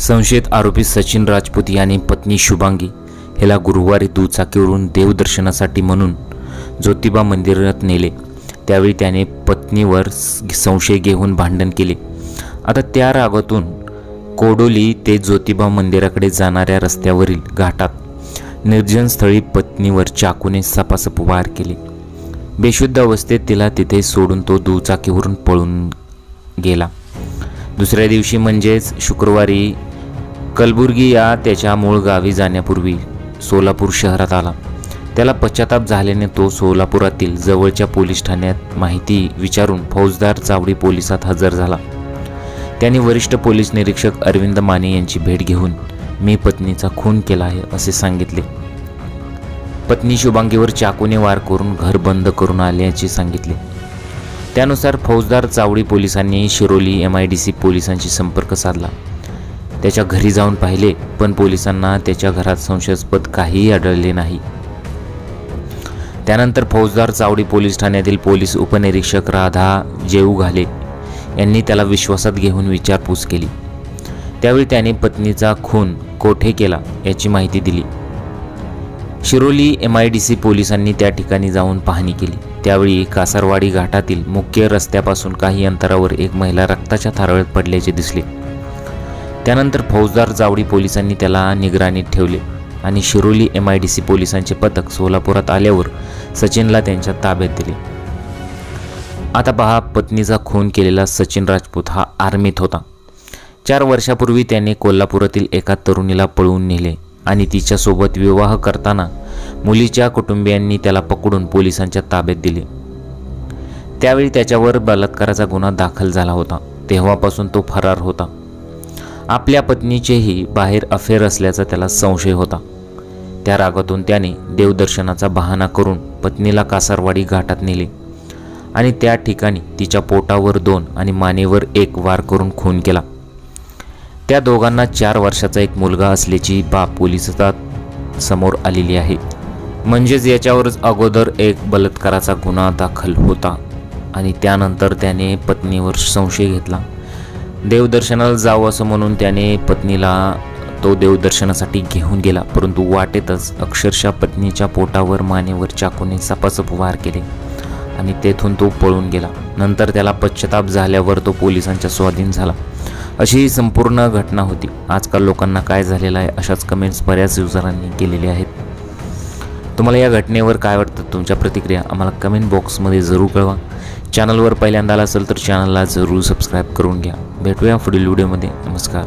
संशयित आरोपी सचिन राजपूत यांनी पत्नी शुभांगी हिला गुरुवारी दुचाकीवरून देवदर्शनासाठी म्हणून ज्योतिबा मंदिरात नेले। त्यावेळी त्याने पत्नीवर संशय घेऊन भांडण केले। आता त्या रागातून कोडोली ते ज्योतिबा मंदिराकडे जाणाऱ्या रस्त्यावरील घाटात निर्जन स्थळी पत्नीवर चाकूने सपासप वार केले। बेशुद्ध अवस्थेत तिला तिथे सोडून तो दुचाकीवरून पळून गेला। दुसऱ्या दिवशी म्हणजेच शुक्रवारी कलबुर्गी या त्याच्या मूळ गावी जाण्यापूर्वी सोलापूर शहरात आला। त्याला पश्चाताप झाल्याने तो सोलापुरातील जवळच्या पोलीस ठाण्यात माहिती विचारून फौजदार चावडी पोलिसात हजर झाला। त्यांनी वरिष्ठ पोलीस निरीक्षक अरविंद माने यांची भेट घेऊन मी पत्नीचा खून केला आहे असे सांगितले। पत्नी शुभांगीवर चाकूने वार करून घर बंद करून आल्याचे सांगितले। त्यानुसार फौजदार चावडी पोलिसांनी शिरोली MIDC पोलिसांशी संपर्क साधला। त्याच्या घरी जाऊन पाहिले पण पोलिसांना त्याच्या घरात संशयास्पद काहीही आढळले नाही। त्यानंतर फौजदार चावडी पोलीस ठाण्यातील पोलीस उपनिरीक्षक राधा जेऊघाले यांनी त्याला विश्वासात घेऊन विचारपूस केली। त्यावेळी त्याने पत्नीचा खून कोठे केला याची माहिती दिली। शिरोली MIDC पोलिसांनी त्या ठिकाणी जाऊन पाहणी केली। त्यावेळी कासारवाडी घाटातील मुख्य रस्त्यापासून काही अंतरावर एक महिला रक्ताच्या थारोळ्यात पडल्याचे दिसले। त्यानंतर फौजदार चावडी पोलिसांनी त्याला निगराणीत ठेवले आणि शिरोली MIDC पोलिसांचे पथक सोलापुरात आल्यावर सचिनला त्यांच्या ताब्यात दिले। आता पहा, पत्नीचा खून केलेला सचिन राजपूत हा आर्मीत होता। 4 वर्षापूर्वी त्याने कोल्हापुरातील एका तरुणीला पळवून नेले आणि तिच्यासोबत विवाह करताना मुलीच्या कुटुंबियांनी त्याला पकडून पोलिसांच्या ताब्यात दिले। त्यावेळी त्याच्यावर बलात्काराचा गुन्हा दाखल झाला होता। तेव्हापासून तो फरार होता। आपल्या पत्नीचेही बाहेर अफेअर असल्याचा त्याला संशय होता। त्या रागातून त्याने देवदर्शनाचा बहाणा करून पत्नीला कासारवाडी घाटात नेले आणि त्या ठिकाणी तिच्या पोटावर 2 आणि मानेवर 1 वार करून खून केला। त्या दोघांना 4 वर्षाचा एक मुलगा असल्याची बाब पोलिसात समोर आलेली आहे। म्हणजेच याच्यावरच अगोदर एक बलात्काराचा गुन्हा दाखल होता आणि त्यानंतर त्याने पत्नीवर संशय घेतला। देवदर्शनाला जावं असं म्हणून त्याने पत्नीला तो देवदर्शनासाठी घेऊन गेला, परंतु वाटेतच अक्षरशः पत्नीच्या पोटावर मानेवर चाकूने सपासप वार केले आणि तेथून तो पळून गेला। नंतर त्याला पश्चाताप झाल्यावर तो पोलिसांच्या स्वाधीन झाला। अशी ही संपूर्ण घटना होती। आजकाल लोकांना काय झालेलं आहे अशाच कमेंट्स बऱ्याच युजरांनी केलेल्या आहेत। तुम्हाला या घटनेवर काय वाटतं, तुमच्या प्रतिक्रिया आम्हाला कमेंट बॉक्समध्ये जरूर कळवा। चॅनलवर पहिल्यांदा आला असेल तर चॅनलला जरूर सबस्क्राईब करून घ्या। भेटूया पुढील व्हिडिओमध्ये। नमस्कार।